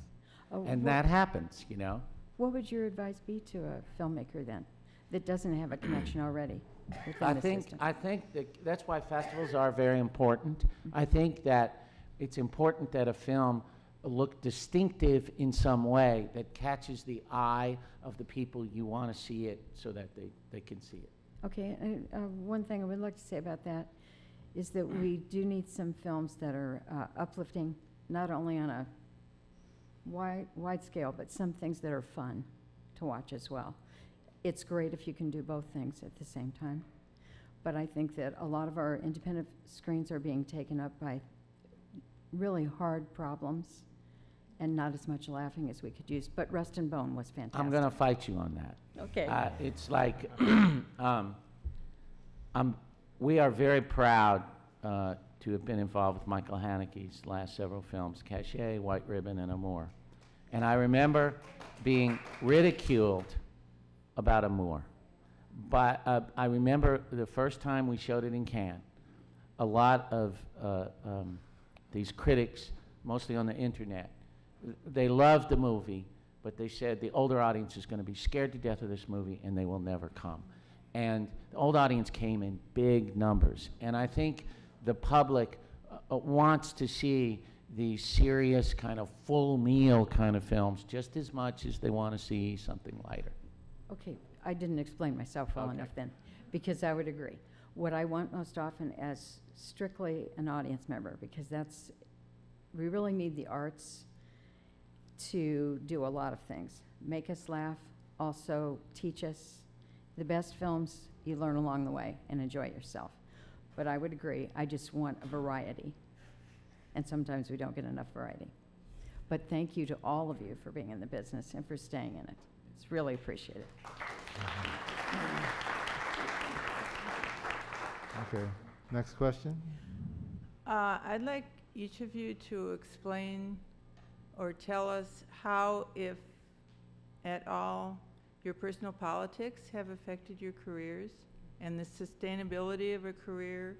Oh, And what- that happens, you know? What would your advice be to a filmmaker then, that doesn't have a connection already within I the think system? that's why festivals are very important. I think that it's important that a film look distinctive in some way that catches the eye of the people you want to see it so that they can see it. Okay, one thing I would like to say about that is that we do need some films that are uplifting, not only on a wide scale, but some things that are fun to watch as well. It's great if you can do both things at the same time, but I think that a lot of our independent screens are being taken up by really hard problems and not as much laughing as we could use, but Rust and Bone was fantastic. I'm going to fight you on that. Okay. It's like, we are very proud to have been involved with Michael Haneke's last several films, Cachet, White Ribbon, and Amour. And I remember being ridiculed about Amour. But I remember the first time we showed it in Cannes, a lot of these critics, mostly on the internet, they loved the movie, but they said the older audience is going to be scared to death of this movie and they will never come. And the old audience came in big numbers. And I think the public wants to see these serious kind of full meal kind of films just as much as they want to see something lighter. Okay, I didn't explain myself well enough then, because I would agree. What I want most often as strictly an audience member, because we really need the arts to do a lot of things. Make us laugh, also teach us. The best films, you learn along the way and enjoy yourself. But I would agree, I just want a variety. And sometimes we don't get enough variety. But thank you to all of you for being in the business and for staying in it. It's really appreciated. Okay, next question. I'd like each of you to explain or tell us how, if at all, your personal politics have affected your careers and the sustainability of a career,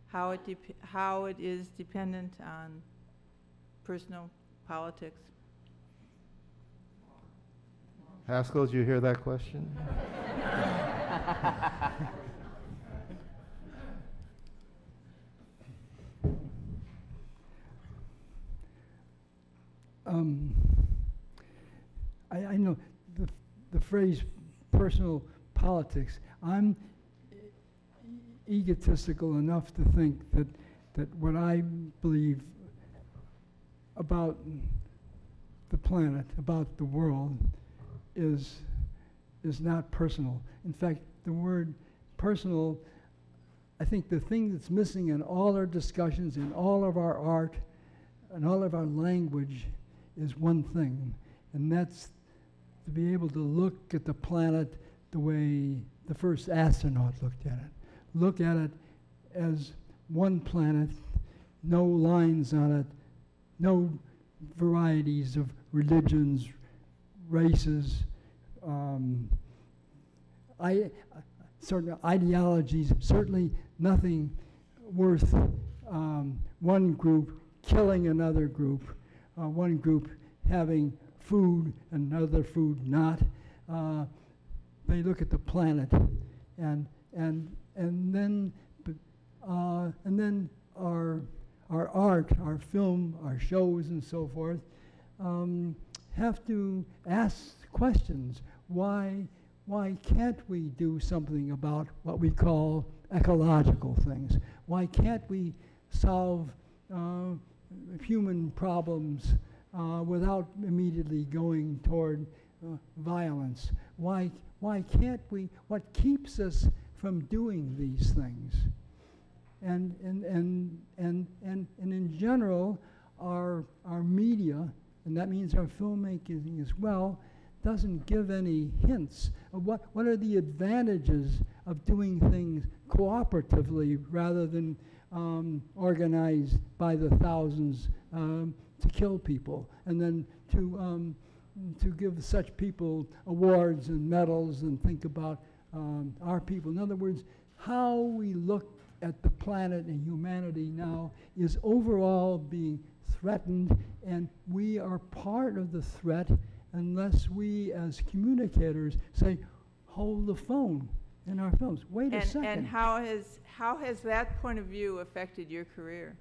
how it is dependent on personal politics. Haskell, did you hear that question? I know the phrase personal politics. I'm egotistical enough to think that what I believe about the planet, about the world, is not personal. In fact, the word personal, I think the thing that's missing in all our discussions, in all of our art, and all of our language is one thing, and that's to be able to look at the planet the way the first astronaut looked at it. Look at it as one planet, no lines on it, no varieties of religions, races, certain ideologies, certainly nothing worth one group killing another group, one group having food, another food not. They look at the planet, and then our art, our film, our shows, and so forth have to ask questions. Why can't we do something about what we call ecological things? Why can't we solve human problems without immediately going toward violence? Why can't we? What keeps us from doing these things? And in general, our media and that means our filmmaking as well, doesn't give any hints of what are the advantages of doing things cooperatively rather than organized by the thousands to kill people, and then to give such people awards and medals and think about our people. In other words, how we look at the planet and humanity now is overall being threatened, and we are part of the threat unless we as communicators say, hold the phone in our films. Wait a second. And how has that point of view affected your career?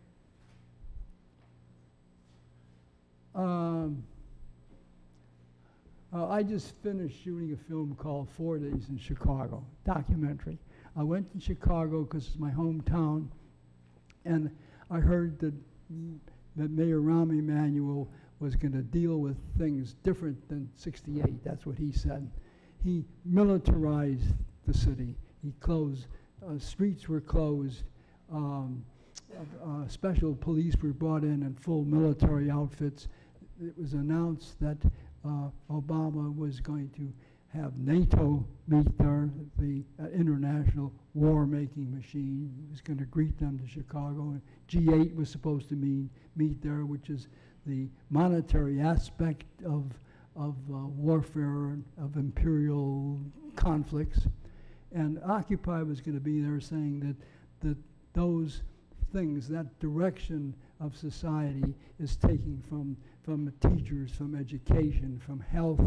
I just finished shooting a film called 4 Days in Chicago, documentary. I went to Chicago because it's my hometown, and I heard that Mayor Rahm Emanuel was going to deal with things different than '68. That's what he said. He militarized the city. He closed, streets were closed, special police were brought in full military outfits. It was announced that Obama was going to have NATO meet there, the international war-making machine. He was going to greet them to Chicago. And G8 was supposed to meet there, which is the monetary aspect of warfare and of imperial conflicts. And Occupy was going to be there saying that those things, that direction of society is taking from teachers, from education, from health,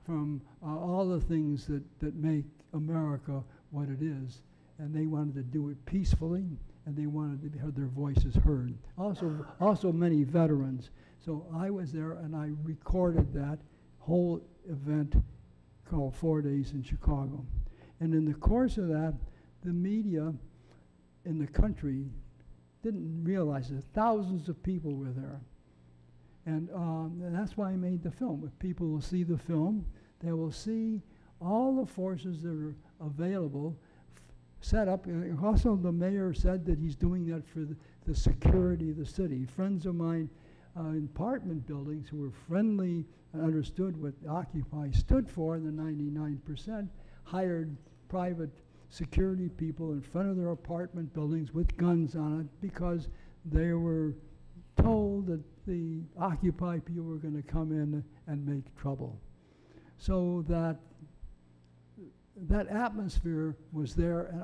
from all the things that make America what it is. And they wanted to do it peacefully, and they wanted to have their voices heard. Also many veterans. So I was there, and I recorded that whole event called 4 Days in Chicago. And in the course of that, the media in the country didn't realize that thousands of people were there. And that's why I made the film. If people will see the film, they will see all the forces that are available set up. Also, the mayor said that he's doing that for the security of the city. Friends of mine in apartment buildings who were friendly and understood what Occupy stood for, the 99%, hired private security people in front of their apartment buildings with guns on it because they were told that the Occupy people were going to come in and make trouble. So that atmosphere was there, and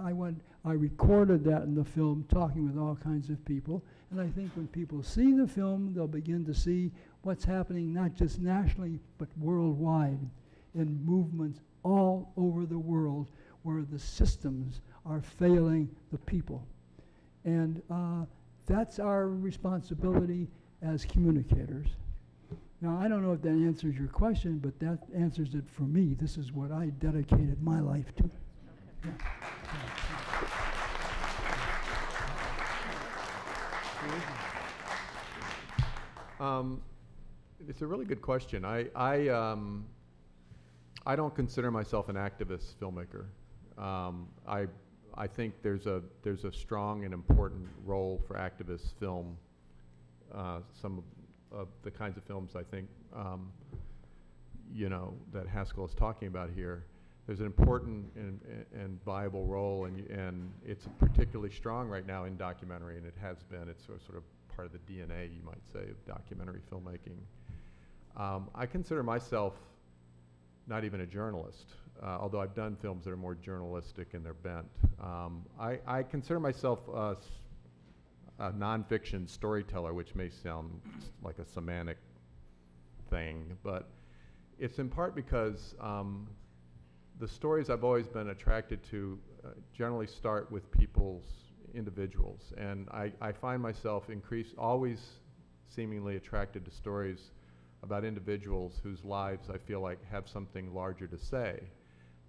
I recorded that in the film, talking with all kinds of people. And I think when people see the film, they'll begin to see what's happening not just nationally, but worldwide, in movements all over the world where the systems are failing the people. And that's our responsibility as communicators. Now, I don't know if that answers your question, but that answers it for me. This is what I dedicated my life to. Yeah. It's a really good question. I don't consider myself an activist filmmaker. I think there's a strong and important role for activist film. Some of the kinds of films I think that Haskell is talking about here. There's an important and viable role, and it's particularly strong right now in documentary, and it has been. It's sort of part of the DNA, you might say, of documentary filmmaking. I consider myself not even a journalist, although I've done films that are more journalistic in their bent. I consider myself a nonfiction storyteller, which may sound like a semantic thing, but it's in part because the stories I've always been attracted to generally start with individuals, and I find myself always seemingly attracted to stories about individuals whose lives I feel like have something larger to say,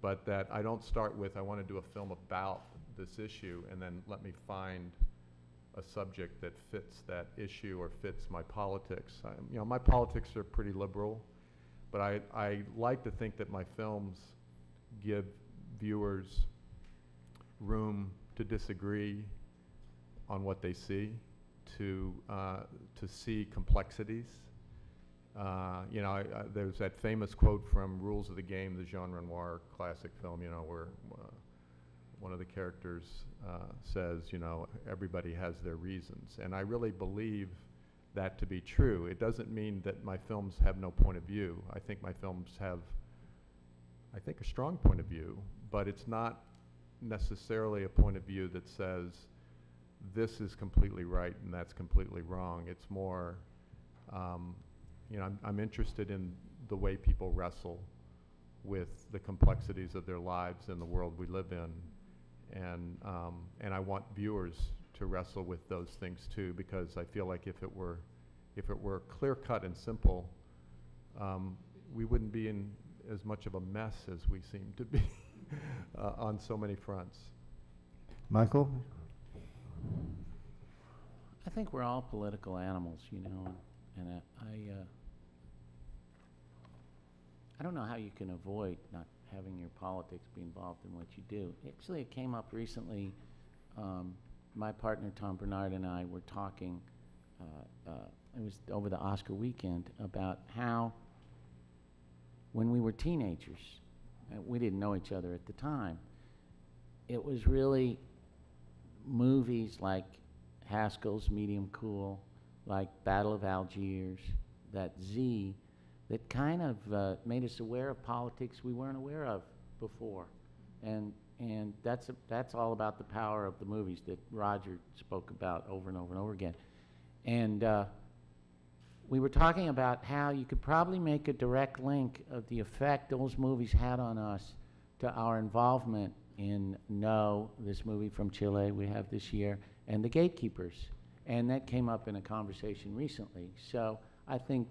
but that I don't start with, I want to do a film about this issue, and then let me find a subject that fits that issue or fits my politics. My politics are pretty liberal, but I like to think that my films give viewers room to disagree on what they see, to see complexities, You know, there's that famous quote from Rules of the Game, the Jean Renoir classic film, you know, where one of the characters says, you know, everybody has their reasons. And I really believe that to be true. It doesn't mean that my films have no point of view. I think my films have, I think, a strong point of view, but it's not necessarily a point of view that says this is completely right and that's completely wrong. It's more, you know, I'm interested in the way people wrestle with the complexities of their lives and the world we live in, and I want viewers to wrestle with those things too, because I feel like if it were clear cut and simple, we wouldn't be in as much of a mess as we seem to be on so many fronts. Michael? I think we're all political animals, you know, and I don't know how you can avoid not having your politics be involved in what you do. Actually, it came up recently. My partner Tom Bernard and I were talking, it was over the Oscar weekend, about how when we were teenagers, we didn't know each other at the time, it was really movies like Haskell's Medium Cool, like Battle of Algiers, that Z, that kind of made us aware of politics we weren't aware of before. And that's all about the power of the movies that Roger spoke about over and over and over again. And we were talking about how you could probably make a direct link of the effect those movies had on us to our involvement in No, this movie from Chile we have this year, and The Gatekeepers. And that came up in a conversation recently. So I think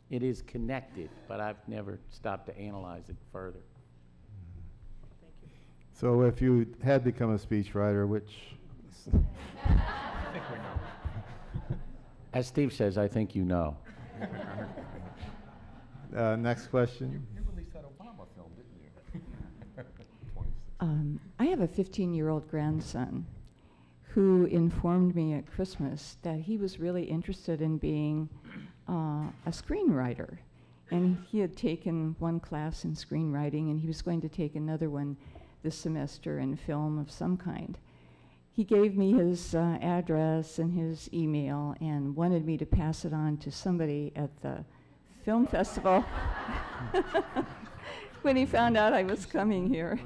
it is connected, but I've never stopped to analyze it further. Thank you. So if you had become a speechwriter, which... I think we know. As Steve says, I think you know. Next question. You released that Obama film, didn't you? I have a 15-year-old grandson who informed me at Christmas that he was really interested in being a screenwriter. And he had taken one class in screenwriting, and he was going to take another one this semester in film of some kind. He gave me his address and his email and wanted me to pass it on to somebody at the film festival when he found out I was coming here.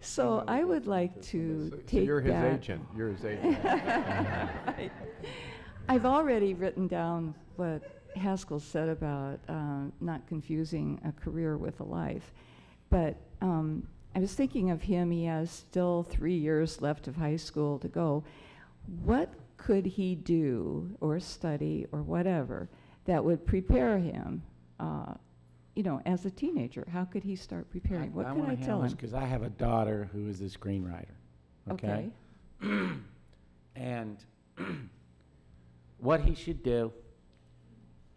So I would like to take so you're his that. agent. You're his agent. Right. I've already written down what Haskell said about not confusing a career with a life. But I was thinking of him. He has still 3 years left of high school to go. What could he do or study or whatever that would prepare him, you know, as a teenager? How could he start preparing? What could I tell him? Because I have a daughter who is a screenwriter. Okay. And what he should do,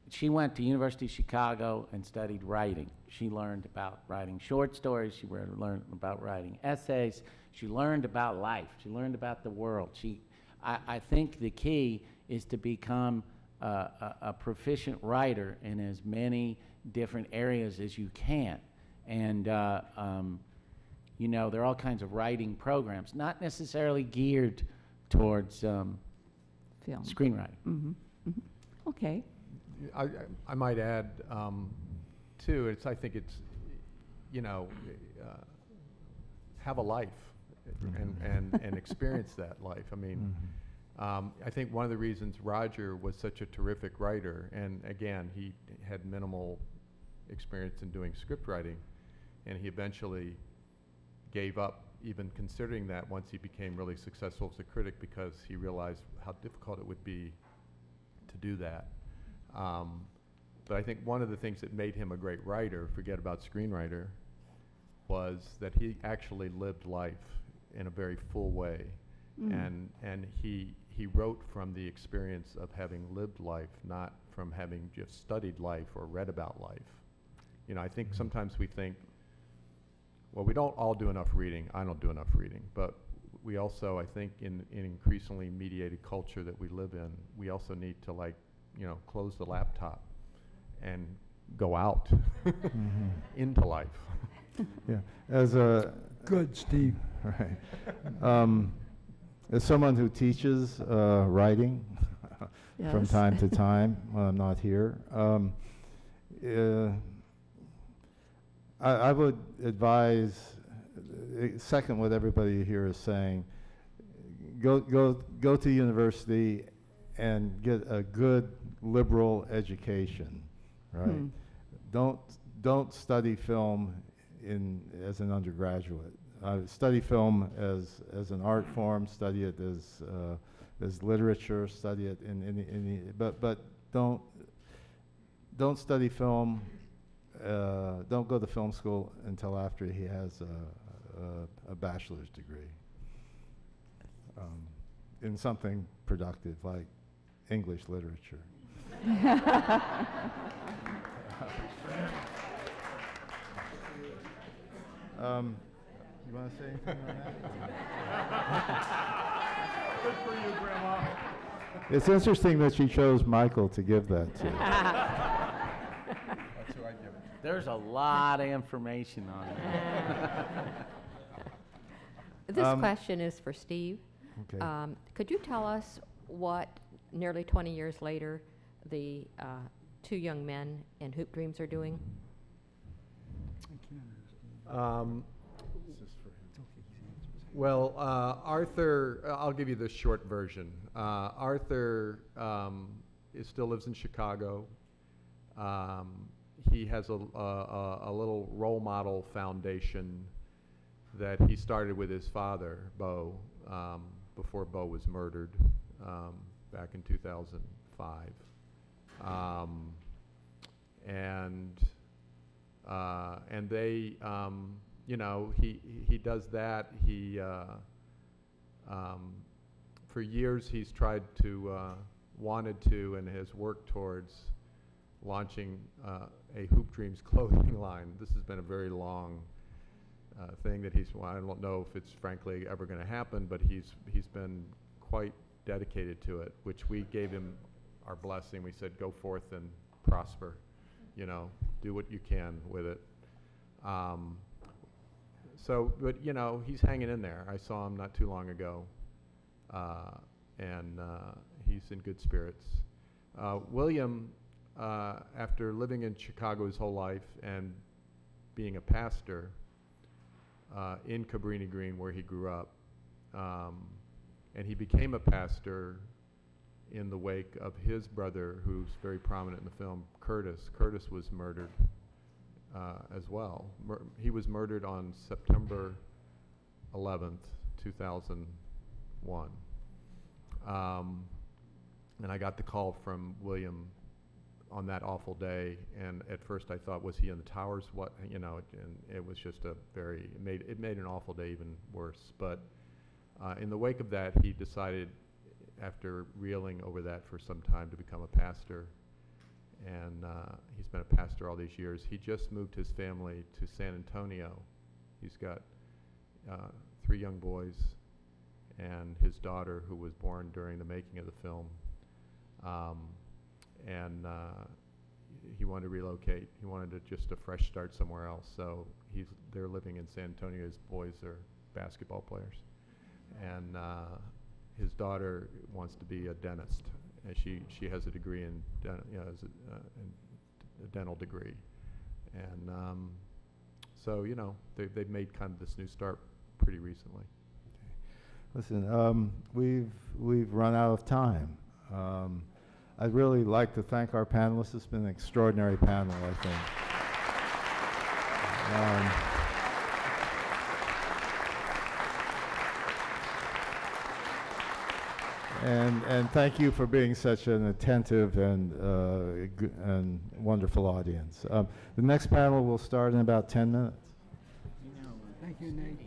she went to University of Chicago and studied writing. She learned about writing short stories. She learned about writing essays. She learned about life. She learned about the world. I think the key is to become a proficient writer in as many different areas as you can. And, you know, there are all kinds of writing programs, not necessarily geared towards Film. screenwriting. Mm-hmm. Mm-hmm. Okay. I might add, too, I think it's, you know, have a life and experience that life. I mean, I think one of the reasons Roger was such a terrific writer, and again, he had minimal experience in doing script writing, and he eventually gave up even considering that once he became really successful as a critic, because he realized how difficult it would be to do that. But I think one of the things that made him a great writer, forget about screenwriter, was that he actually lived life in a very full way. And he wrote from the experience of having lived life, not from having just studied life or read about life. You know, I think sometimes we think, well, we don't all do enough reading. I don't do enough reading. But we also, I think, in increasingly mediated culture that we live in, we also need to, like, you know, close the laptop and go out into life. Yeah, as a, Good, Steve. right. As someone who teaches writing from Yes. time to time when I'm not here, I would advise, second what everybody here is saying, go to university and get a good liberal education, right? Don't study film as an undergraduate. Study film as an art form. Study it as literature. Study it but don't study film. Don't go to film school until after he has a bachelor's degree in something productive like English literature. You want to say anything on that? Good for you, Grandma. It's interesting that she chose Michael to give that to. That's who I'd give it to. There's a lot of information on it. This question is for Steve. Okay. Could you tell us what, nearly 20 years later, the two young men in Hoop Dreams are doing? Well, Arthur, I'll give you the short version. Arthur still lives in Chicago. He has a little role model foundation that he started with his father, Bo, before Bo was murdered back in 2005. And they, you know, he does that. He, for years he's tried to, wanted to, and has worked towards launching a Hoop Dreams clothing line. This has been a very long thing that I don't know if it's frankly ever going to happen, but he's been quite dedicated to it, which we gave him our blessing. We said, go forth and prosper, you know, do what you can with it. But you know, he's hanging in there. I saw him not too long ago, and he's in good spirits. William, after living in Chicago his whole life and being a pastor in Cabrini Green, where he grew up, and he became a pastor in the wake of his brother, who's very prominent in the film, Curtis. Curtis was murdered as well. He was murdered on September 11th, 2001. And I got the call from William on that awful day, and at first I thought, was he in the towers? What, you know, and it was just it made an awful day even worse. But in the wake of that, he decided, after reeling over that for some time, to become a pastor. And he's been a pastor all these years. He just moved his family to San Antonio. He's got 3 young boys and his daughter, who was born during the making of the film. He wanted to relocate. He wanted just a fresh start somewhere else. So they're living in San Antonio. His boys are basketball players. And his daughter wants to be a dentist. And she has a degree in, a dental degree. And so, you know, they've made kind of this new start pretty recently. Listen, we've run out of time. I'd really like to thank our panelists. It's been an extraordinary panel, I think. And thank you for being such an attentive and wonderful audience. The next panel will start in about 10 minutes. Thank you, Nate.